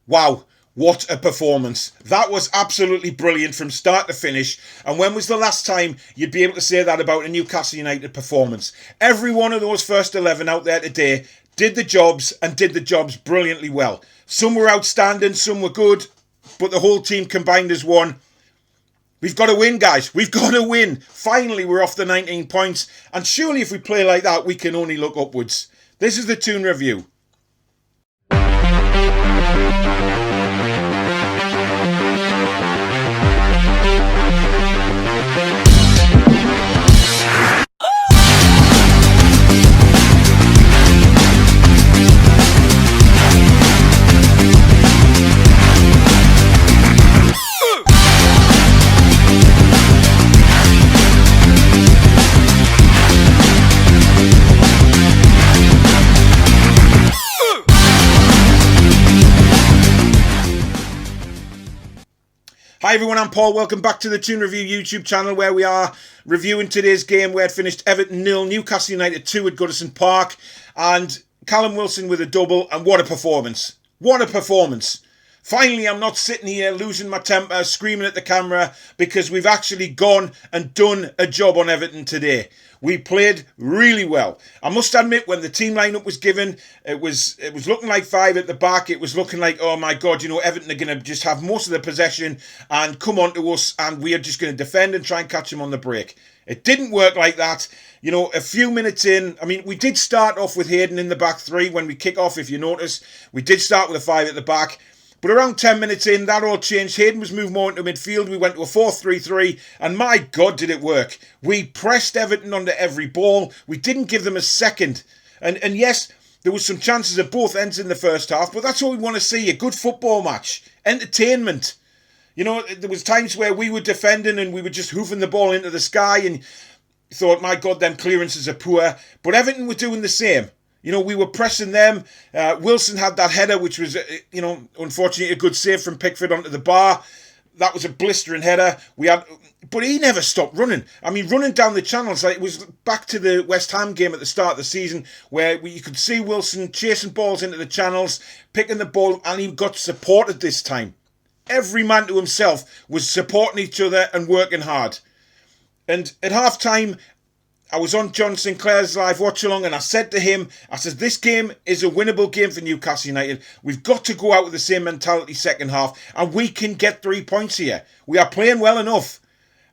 Wow, what a performance. That was absolutely brilliant from start to finish. And when was the last time you'd be able to say that about a Newcastle United performance? Every one of those first 11 out there today did the jobs and did the jobs brilliantly well. Some were outstanding, some were good, but the whole team combined as one. We've got to win, guys. We've got to win. Finally, we're off the 19 points. And surely if we play like that, we can only look upwards. This is the Toon Review. Hi everyone, I'm Paul. Welcome back to the Toon Review YouTube channel where we are reviewing today's game where it finished Everton 0, Newcastle United 2 at Goodison Park, and Callum Wilson with a double, and what a performance. What a performance. Finally, I'm not sitting here losing my temper, screaming at the camera, because we've actually gone and done a job on Everton today. We played really well. I must admit, when the team lineup was given, it was looking like 5 at the back. It was looking like, oh my God, Everton are going to just have most of the possession and come on to us, and we are just going to defend and try and catch them on the break. It didn't work like that. A few minutes in, we did start off with Hayden in the back 3 when we kick off, if you notice. We did start with a 5 at the back. But around 10 minutes in, that all changed. Hayden was moved more into midfield. We went to a 4-3-3, and my God, did it work. We pressed Everton onto every ball. We didn't give them a second. And yes, there was some chances at both ends in the first half, but that's all we want to see, a good football match. Entertainment. There was times where we were defending and we were just hoofing the ball into the sky and thought, my God, them clearances are poor. But Everton were doing the same. We were pressing them. Wilson had that header, which was, unfortunately a good save from Pickford onto the bar. That was a blistering header. But he never stopped running. Running down the channels, it was back to the West Ham game at the start of the season, where you could see Wilson chasing balls into the channels, picking the ball, and he got supported this time. Every man to himself was supporting each other and working hard. And at half-time, I was on John Sinclair's live watch-along and I said to him, this game is a winnable game for Newcastle United. We've got to go out with the same mentality second half and we can get 3 points here. We are playing well enough.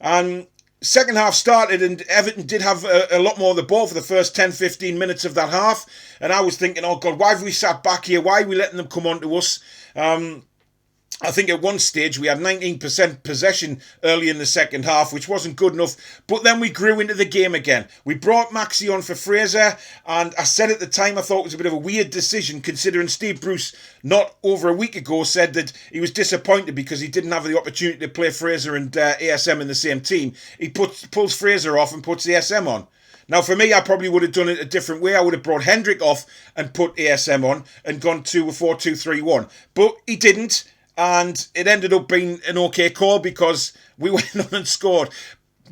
And second half started and Everton did have a lot more of the ball for the first 10-15 minutes of that half. And I was thinking, oh God, why have we sat back here? Why are we letting them come on to us? I think at one stage we had 19% possession early in the second half, which wasn't good enough. But then we grew into the game again. We brought Maxi on for Fraser, and I said at the time I thought it was a bit of a weird decision, considering Steve Bruce not over a week ago said that he was disappointed because he didn't have the opportunity to play Fraser and ASM in the same team. He pulls Fraser off and puts ASM on. Now, for me, I probably would have done it a different way. I would have brought Hendrick off and put ASM on and gone to a 4-2-3-1. But he didn't. And it ended up being an okay call because we went on and scored.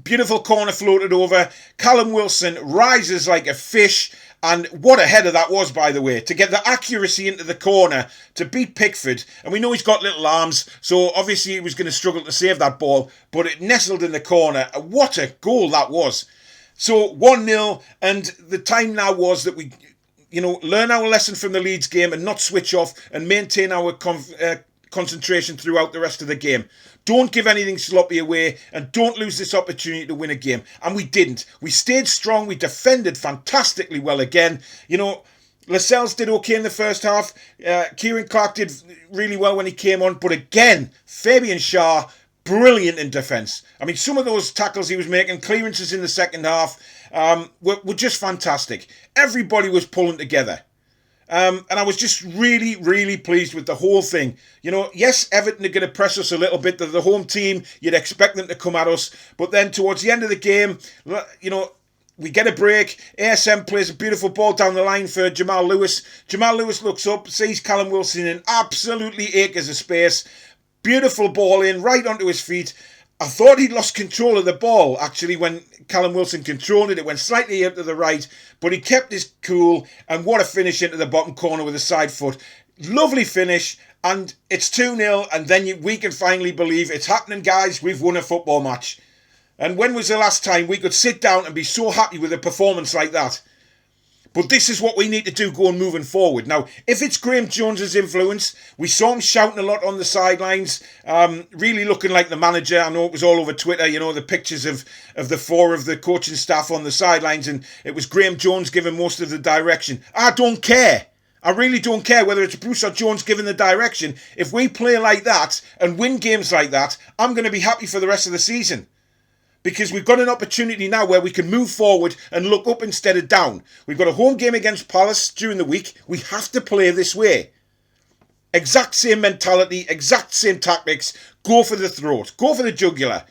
Beautiful corner floated over. Callum Wilson rises like a fish. And what a header that was, by the way. To get the accuracy into the corner, to beat Pickford. And we know he's got little arms, so obviously he was going to struggle to save that ball. But it nestled in the corner. What a goal that was. So 1-0, and the time now was that we learn our lesson from the Leeds game and not switch off and maintain our concentration throughout the rest of the game. Don't give anything sloppy away and don't lose this opportunity to win a game. And we didn't. We stayed strong. We defended fantastically well again. Lascelles did okay in the first half. Kieran Clark did really well when he came on. But again, Fabian Schar, brilliant in defence. Some of those tackles he was making, clearances in the second half, were just fantastic. Everybody was pulling together. And I was just really, really pleased with the whole thing. Yes, Everton are going to press us a little bit. They're the home team. You'd expect them to come at us. But then towards the end of the game, we get a break. ASM plays a beautiful ball down the line for Jamal Lewis. Jamal Lewis looks up, sees Callum Wilson in absolutely acres of space. Beautiful ball in, right onto his feet. I thought he'd lost control of the ball, actually, when Callum Wilson controlled it. It went slightly out to the right, but he kept his cool, and what a finish into the bottom corner with a side foot. Lovely finish, and it's 2-0, and then we can finally believe it's happening, guys. We've won a football match. And when was the last time we could sit down and be so happy with a performance like that? But this is what we need to do going moving forward. Now, if it's Graham Jones's influence, we saw him shouting a lot on the sidelines, really looking like the manager. I know it was all over Twitter, the pictures of the four of the coaching staff on the sidelines, and it was Graham Jones giving most of the direction. I don't care. I really don't care whether it's Bruce or Jones giving the direction. If we play like that and win games like that, I'm going to be happy for the rest of the season. Because we've got an opportunity now where we can move forward and look up instead of down. We've got a home game against Palace during the week. We have to play this way. Exact same mentality, exact same tactics. Go for the throat. Go for the jugular.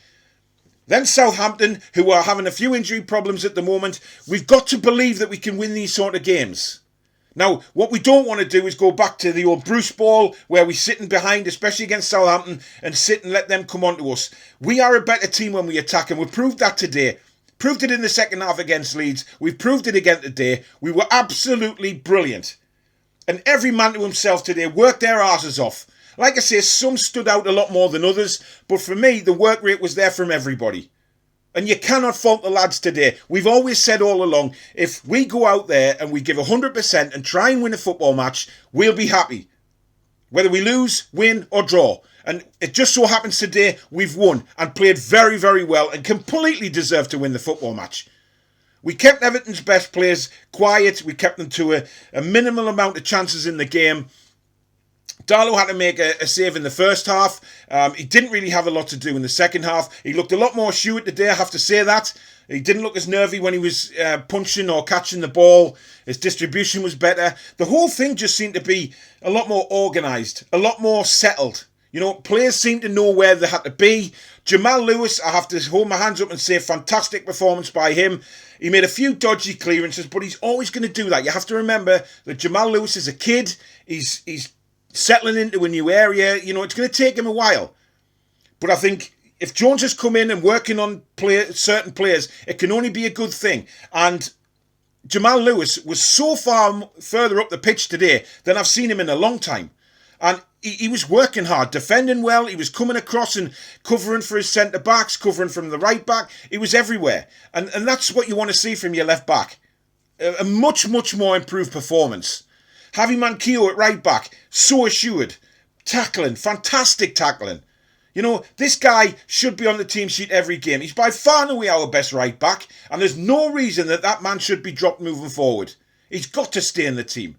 Then Southampton, who are having a few injury problems at the moment. We've got to believe that we can win these sort of games. Now, what we don't want to do is go back to the old Bruce ball where we're sitting behind, especially against Southampton, and sit and let them come on to us. We are a better team when we attack, and we proved that today. Proved it in the second half against Leeds. We've proved it again today. We were absolutely brilliant. And every man to himself today worked their arses off. Like I say, some stood out a lot more than others, but for me, the work rate was there from everybody. And you cannot fault the lads today. We've always said all along, if we go out there and we give 100% and try and win a football match, we'll be happy. Whether we lose, win or draw. And it just so happens today we've won and played very, very well and completely deserved to win the football match. We kept Everton's best players quiet. We kept them to a minimal amount of chances in the game. Darlow had to make a save in the first half. He didn't really have a lot to do in the second half. He looked a lot more assured today, I have to say that. He didn't look as nervy when he was punching or catching the ball. His distribution was better. The whole thing just seemed to be a lot more organised, a lot more settled. Players seemed to know where they had to be. Jamal Lewis, I have to hold my hands up and say fantastic performance by him. He made a few dodgy clearances, but he's always going to do that. You have to remember that Jamal Lewis is a kid. He's settling into a new area. It's going to take him a while. But I think if Jones has come in and working on certain players, it can only be a good thing. And Jamal Lewis was so far further up the pitch today than I've seen him in a long time. And he was working hard, defending well. He was coming across and covering for his centre-backs, covering from the right-back. He was everywhere. And that's what you want to see from your left-back. A much, much more improved performance. Javi Manquillo at right-back, so assured. Tackling, fantastic tackling. This guy should be on the team sheet every game. He's by far and away our best right-back. And there's no reason that man should be dropped moving forward. He's got to stay in the team.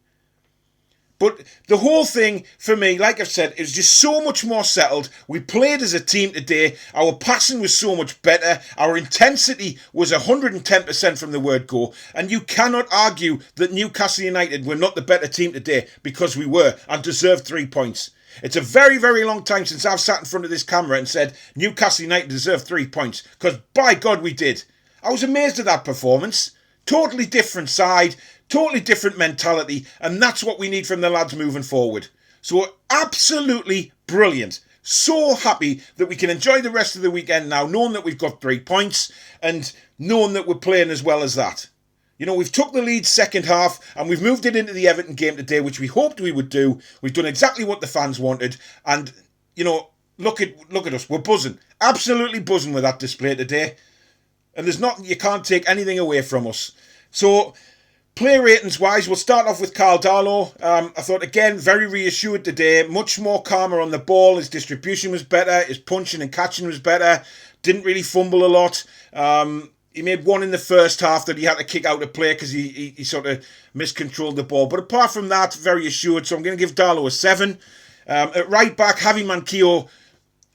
But the whole thing, for me, like I've said, is just so much more settled. We played as a team today. Our passing was so much better. Our intensity was 110% from the word go. And you cannot argue that Newcastle United were not the better team today, because we were and deserved 3 points. It's a very, very long time since I've sat in front of this camera and said Newcastle United deserved 3 points. Because by God we did. I was amazed at that performance. Totally different side. Totally different mentality, and that's what we need from the lads moving forward. So absolutely brilliant. So happy that we can enjoy the rest of the weekend now, knowing that we've got 3 points and knowing that we're playing as well as that. We've took the lead second half and we've moved it into the Everton game today, which we hoped we would do. We've done exactly what the fans wanted, and look at us. We're buzzing, absolutely buzzing with that display today. And you can't take anything away from us. So, player ratings wise, we'll start off with Karl Darlow. I thought, again, very reassured today. Much more calmer on the ball. His distribution was better. His punching and catching was better. Didn't really fumble a lot. He made one in the first half that he had to kick out of play because he sort of miscontrolled the ball. But apart from that, very assured. So I'm going to give Darlow a 7. At right back, Javi Manquillo,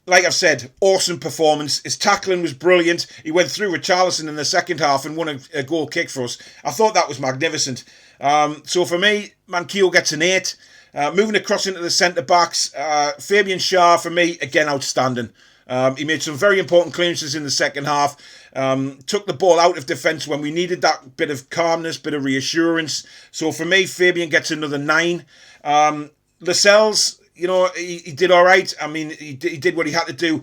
like I've said, awesome performance. His tackling was brilliant. He went through Richarlison in the second half and won a goal kick for us. I thought that was magnificent. So for me, Manquillo gets an 8. Moving across into the centre-backs, Fabian Schar, for me, again, outstanding. He made some very important clearances in the second half. Took the ball out of defence when we needed that bit of calmness, bit of reassurance. So for me, Fabian gets another 9. Lascelles, he did all right. I mean, he did what he had to do.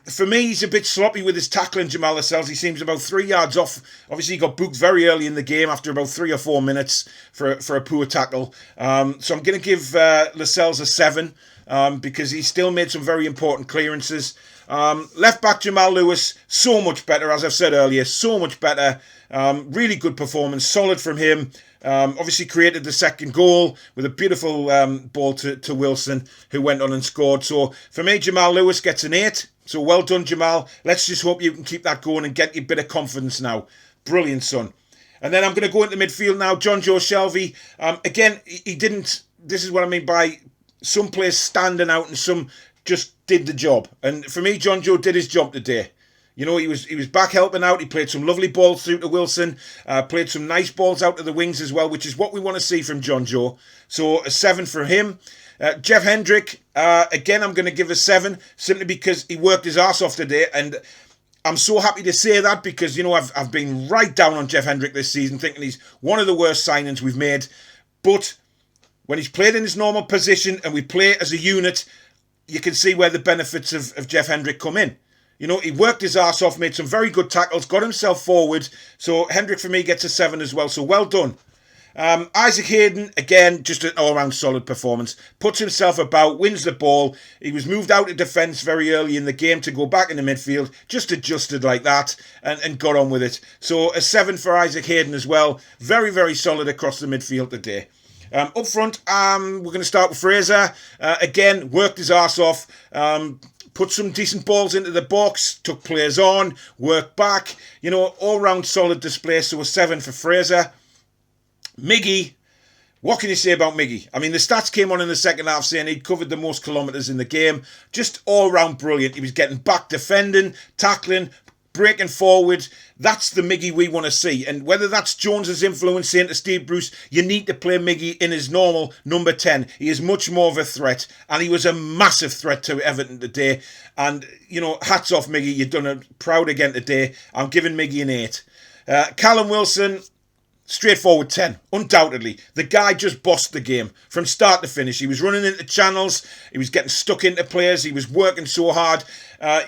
For me, he's a bit sloppy with his tackling, Jamal Lascelles. He seems about 3 yards off. Obviously, he got booked very early in the game after about 3 or 4 minutes for a poor tackle. So I'm going to give Lascelles a 7 because he still made some very important clearances. Left back Jamal Lewis, so much better, as I've said earlier, so much better. Really good performance, solid from him. Obviously created the second goal with a beautiful ball to Wilson, who went on and scored. So for me, Jamal Lewis gets an 8. So well done, Jamal. Let's just hope you can keep that going and get your bit of confidence now. Brilliant, son. And then I'm going to go into midfield now. John Joe Shelvey. Again, he didn't... This is what I mean by some players standing out and some just did the job. And for me, John Joe did his job today. You know, he was back helping out. He played some lovely balls through to Wilson. Played some nice balls out to the wings as well, which is what we want to see from John Joe. So a 7 for him. Jeff Hendrick, again, I'm going to give a 7 simply because he worked his arse off today. And I'm so happy to say that because, you know, I've been right down on Jeff Hendrick this season, thinking he's one of the worst signings we've made. But when he's played in his normal position and we play as a unit, you can see where the benefits of Jeff Hendrick come in. You know, he worked his arse off, made some very good tackles, got himself forward. So Hendrick for me gets a 7 as well. So well done. Isaac Hayden, again, just an all-round solid performance. Puts himself about, wins the ball. He was moved out of defence very early in the game to go back in the midfield. Just adjusted like that and got on with it. So a 7 for Isaac Hayden as well. Very, very solid across the midfield today. Up front, we're going to start with Fraser. Again, worked his arse off. Put some decent balls into the box, took players on, worked back. You know, all-round solid display, so a 7 for Fraser. Miggy, what can you say about Miggy? I mean, the stats came on in the second half saying he'd covered the most kilometres in the game. Just all-round brilliant. He was getting back defending, tackling, breaking forward. That's the Miggy we want to see. And whether that's Jones's influence saying to Steve Bruce, you need to play Miggy in his normal number 10. He is much more of a threat. And he was a massive threat to Everton today. And, you know, hats off, Miggy. You've done it proud again today. I'm giving Miggy an 8. Callum Wilson, straightforward 10, undoubtedly. The guy just bossed the game from start to finish. He was running into channels. He was getting stuck into players. He was working so hard.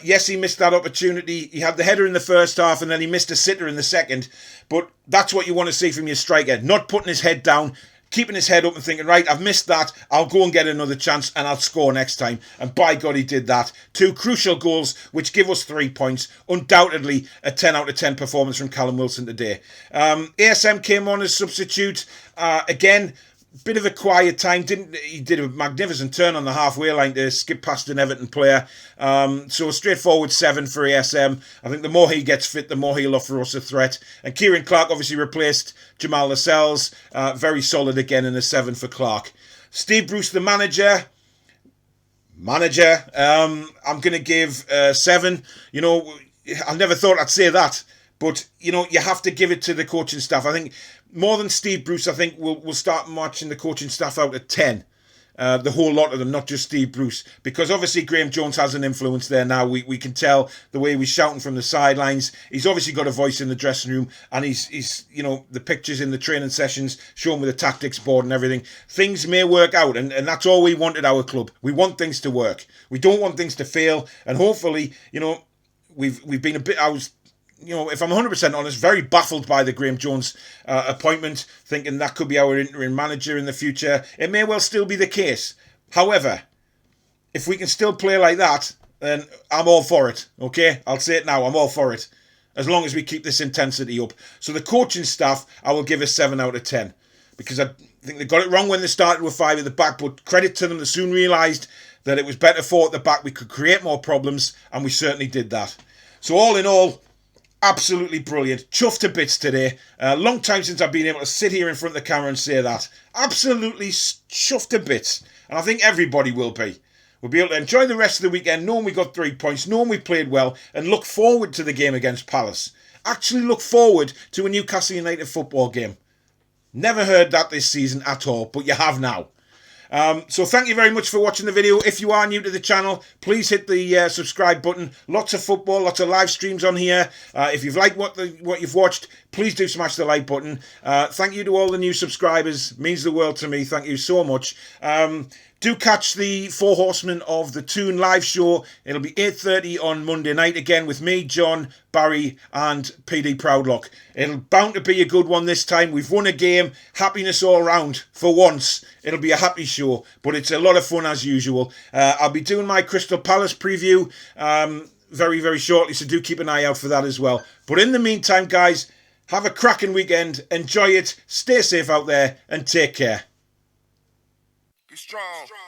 Yes, he missed that opportunity. He had the header in the first half and then he missed a sitter in the second. But that's what you want to see from your striker. Not putting his head down, keeping his head up and thinking, right, I've missed that. I'll go and get another chance and I'll score next time. And by God, he did that. 2 crucial goals, which give us 3 points. Undoubtedly, a 10 out of 10 performance from Callum Wilson today. ASM came on as substitute. Again, bit of a quiet time. He did a magnificent turn on the halfway line to skip past an Everton player. So a straightforward 7 for ASM. I think the more he gets fit, the more he'll offer us a threat. And Kieran Clark obviously replaced Jamal Lascelles. Very solid again, and a 7 for Clark. Steve Bruce, the manager. I'm going to give 7. You know, I never thought I'd say that. But, you know, you have to give it to the coaching staff. I think more than Steve Bruce, I think we'll start marching the coaching staff out at 10. The whole lot of them, not just Steve Bruce. Because obviously Graham Jones has an influence there now. We can tell the way he's shouting from the sidelines. He's obviously got a voice in the dressing room. And he's you know, the pictures in the training sessions show him with the tactics board and everything. Things may work out. And that's all we want at our club. We want things to work. We don't want things to fail. And hopefully, you know, we've been a bit... You know, if I'm 100% honest, very baffled by the Graham Jones appointment, thinking that could be our interim manager in the future. It may well still be the case. However, if we can still play like that, then I'm all for it, okay? I'll say it now, I'm all for it, as long as we keep this intensity up. So the coaching staff, I will give a 7 out of 10, because I think they got it wrong when they started with 5 at the back, but credit to them, they soon realised that it was better 4 at the back, we could create more problems, and we certainly did that. So all in all, absolutely brilliant. Chuffed to bits today. Long time since I've been able to sit here in front of the camera and say that. Absolutely chuffed to bits. And I think everybody will be. We'll be able to enjoy the rest of the weekend knowing we got 3 points, knowing we played well, and look forward to the game against Palace. Actually look forward to a Newcastle United football game. Never heard that this season at all, but you have now. So thank you very much for watching the video. If you are new to the channel, please hit the subscribe button. Lots of football, lots of live streams on here. If you've liked what you've watched, please do smash the like button. Thank you to all the new subscribers. It means the world to me. Thank you so much. Do Do catch the Four Horsemen of the Toon live show. It'll be 8:30 on Monday night again with me, John, Barry and PD Proudlock. It'll bound to be a good one this time. We've won a game. Happiness all round for once. It'll be a happy show, but it's a lot of fun as usual. I'll be doing my Crystal Palace preview very, very shortly, so do keep an eye out for that as well. But in the meantime, guys, have a cracking weekend. Enjoy it. Stay safe out there and take care. Be strong. Strong.